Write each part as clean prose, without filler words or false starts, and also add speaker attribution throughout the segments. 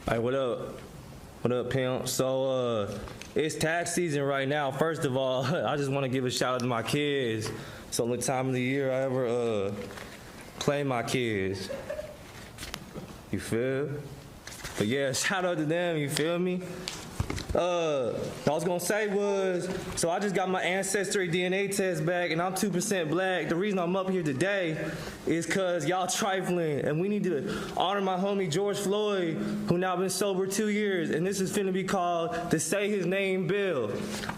Speaker 1: Hey, what up? What up, pimp? So, it's tax season right now. First of all, I just want to give a shout out to my kids. It's the only time of the year I ever play my kids. You feel? But yeah, shout out to them, you feel me? What I was gonna say was, so I just got my ancestry DNA test back and I'm 2% black. The reason I'm up here today is cause y'all trifling and we need to honor my homie George Floyd, who now been sober 2 years, and this is finna be called the Say His Name Bill.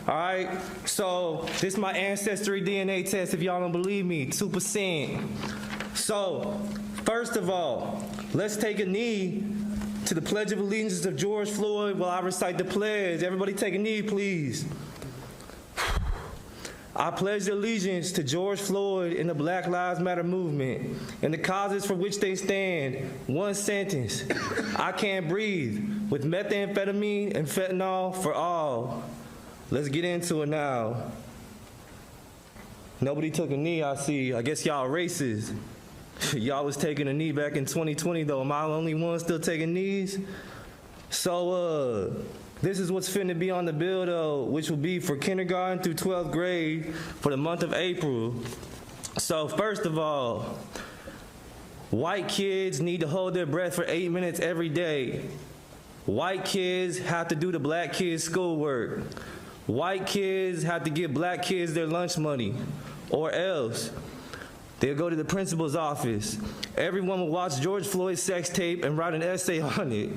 Speaker 1: Alright? So this is my ancestry DNA test if y'all don't believe me, 2%. So, first of all, let's take a knee to the Pledge of Allegiance of George Floyd while I recite the pledge. Everybody take a knee, please. I pledge allegiance to George Floyd and the Black Lives Matter movement and the causes for which they stand. One sentence. I can't breathe. With methamphetamine and fentanyl for all. Let's get into it now. Nobody took a knee, I see. I guess y'all racist. Y'all was taking a knee back in 2020 though. Am I the only one still taking knees? So this is what's finna be on the bill though, which will be for kindergarten through 12th grade for the month of April. So first of all, white kids need to hold their breath for 8 minutes every day. White kids have to do the black kids' schoolwork. White kids have to give black kids their lunch money, or else they'll go to the principal's office. Everyone will watch George Floyd's sex tape and write an essay on it.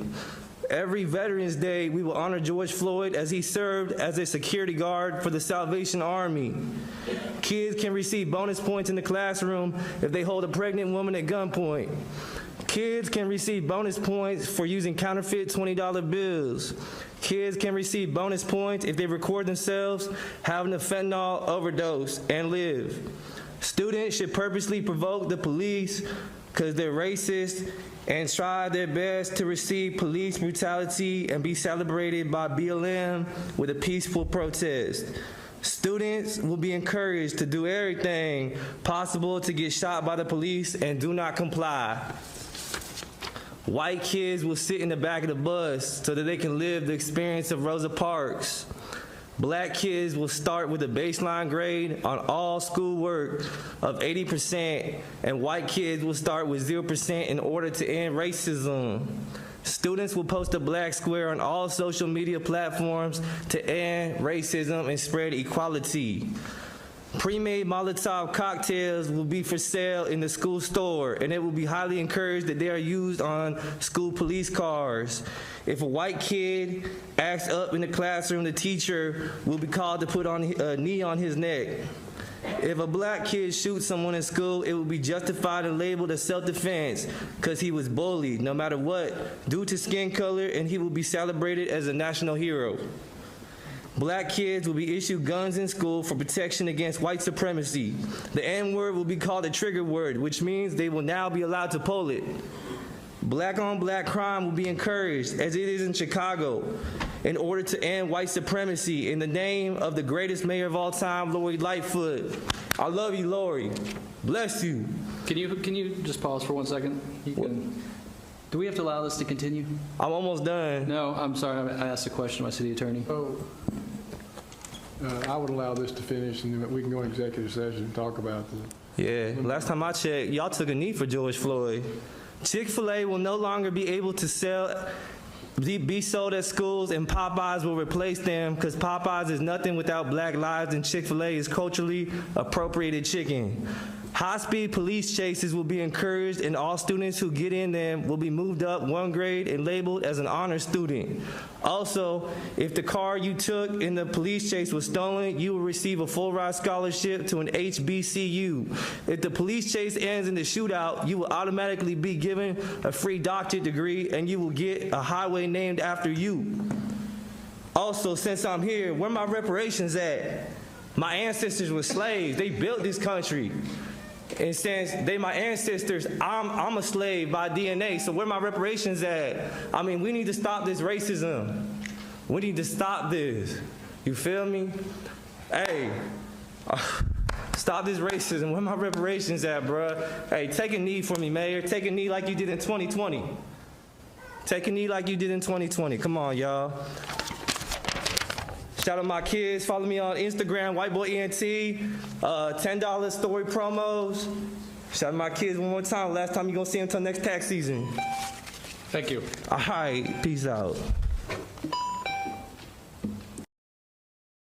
Speaker 1: Every Veterans Day, we will honor George Floyd as he served as a security guard for the Salvation Army. Kids can receive bonus points in the classroom if they hold a pregnant woman at gunpoint. Kids can receive bonus points for using counterfeit $20 bills. Kids can receive bonus points if they record themselves having a fentanyl overdose and live. Students should purposely provoke the police because they're racist and try their best to receive police brutality and be celebrated by BLM with a peaceful protest. Students will be encouraged to do everything possible to get shot by the police and do not comply. White kids will sit in the back of the bus so that they can live the experience of Rosa Parks. Black kids will start with a baseline grade on all schoolwork of 80%, and white kids will start with 0% in order to end racism. Students will post a black square on all social media platforms to end racism and spread equality. Pre-made Molotov cocktails will be for sale in the school store, and it will be highly encouraged that they are used on school police cars. If a white kid acts up in the classroom, the teacher will be called to put on a knee on his neck. If a black kid shoots someone in school, it will be justified and labeled as self-defense because he was bullied, no matter what, due to skin color, and he will be celebrated as a national hero. Black kids will be issued guns in school for protection against white supremacy. The N-word will be called a trigger word, which means they will now be allowed to pull it. Black on black crime will be encouraged, as it is in Chicago, in order to end white supremacy in the name of the greatest mayor of all time, Lori Lightfoot. I love you, Lori. Bless you.
Speaker 2: Can you just pause for 1 second? Do we have to allow this to continue?
Speaker 1: I'm almost done.
Speaker 2: No, I'm sorry. I asked a question to my city attorney.
Speaker 3: I would allow this to finish, and then we can go in executive session and talk about this.
Speaker 1: Yeah, last time I checked, y'all took a knee for George Floyd. Chick-fil-A will no longer be able to be sold at schools, and Popeyes will replace them because Popeyes is nothing without black lives, and Chick-fil-A is culturally appropriated chicken. High-speed police chases will be encouraged, and all students who get in them will be moved up 1 grade and labeled as an honor student. Also, if the car you took in the police chase was stolen, you will receive a full-ride scholarship to an HBCU. If the police chase ends in the shootout, you will automatically be given a free doctorate degree, and you will get a highway named after you. Also, since I'm here, where my reparations at? My ancestors were slaves. They built this country. And since they my ancestors, I'm a slave by DNA, so where my reparations at? I mean, we need to stop this racism. We need to stop this. You feel me? Hey, stop this racism. Where my reparations at, bruh? Hey, take a knee for me, Mayor. Take a knee like you did in 2020. Take a knee like you did in 2020. Come on, y'all. Shout out my kids. Follow me on Instagram, WhiteBoyENT. $10 story promos. Shout out my kids one more time. Last time you're going to see them until next tax season.
Speaker 2: Thank you.
Speaker 1: All right. Peace out.